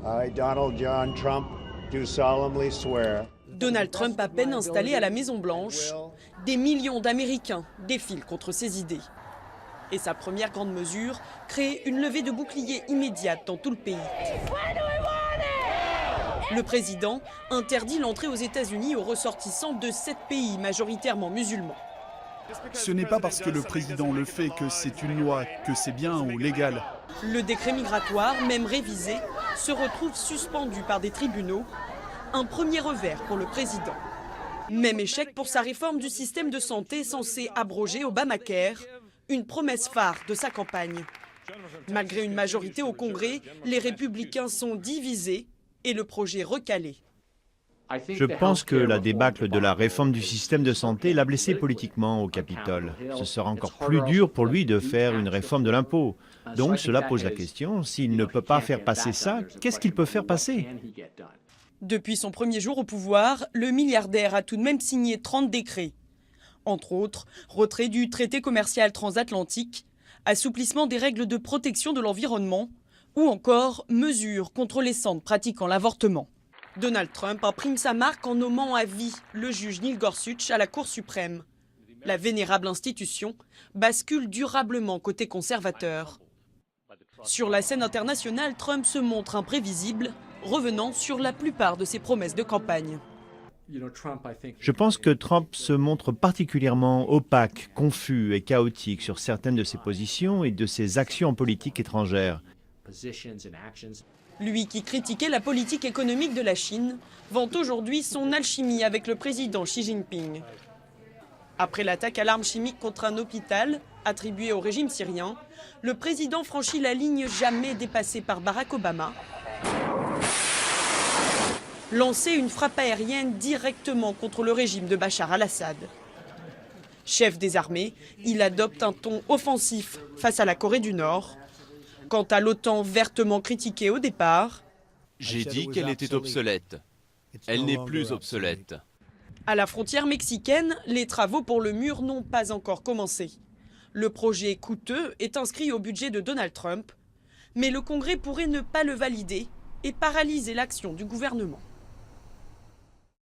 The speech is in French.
I, Donald John Trump, do solemnly swear. Donald Trump à peine installé à la Maison-Blanche, des millions d'Américains défilent contre ses idées. Et sa première grande mesure, créer une levée de boucliers immédiate dans tout le pays. Le président interdit l'entrée aux États-Unis aux ressortissants de 7 pays majoritairement musulmans. Ce n'est pas parce que le président le fait que c'est une loi, que c'est bien ou légal. Le décret migratoire, même révisé, se retrouve suspendu par des tribunaux. Un premier revers pour le président. Même échec pour sa réforme du système de santé censée abroger Obamacare, une promesse phare de sa campagne. Malgré une majorité au Congrès, les républicains sont divisés et le projet recalé. Je pense que la débâcle de la réforme du système de santé l'a blessé politiquement au Capitole. Ce sera encore plus dur pour lui de faire une réforme de l'impôt. Donc cela pose la question, s'il ne peut pas faire passer ça, qu'est-ce qu'il peut faire passer ? Depuis son premier jour au pouvoir, le milliardaire a tout de même signé 30 décrets. Entre autres, retrait du traité commercial transatlantique, assouplissement des règles de protection de l'environnement ou encore mesures contre les centres pratiquant l'avortement. Donald Trump imprime sa marque en nommant à vie le juge Neil Gorsuch à la Cour suprême. La vénérable institution bascule durablement côté conservateur. Sur la scène internationale, Trump se montre imprévisible, revenant sur la plupart de ses promesses de campagne. Je pense que Trump se montre particulièrement opaque, confus et chaotique sur certaines de ses positions et de ses actions en politique étrangère. Lui qui critiquait la politique économique de la Chine, vante aujourd'hui son alchimie avec le président Xi Jinping. Après l'attaque à l'arme chimique contre un hôpital attribué au régime syrien, le président franchit la ligne jamais dépassée par Barack Obama. Lancer une frappe aérienne directement contre le régime de Bachar al-Assad. Chef des armées, il adopte un ton offensif face à la Corée du Nord. Quant à l'OTAN vertement critiquée au départ, j'ai dit qu'elle était obsolète. Elle n'est plus obsolète. À la frontière mexicaine, les travaux pour le mur n'ont pas encore commencé. Le projet coûteux est inscrit au budget de Donald Trump, mais le Congrès pourrait ne pas le valider et paralyser l'action du gouvernement.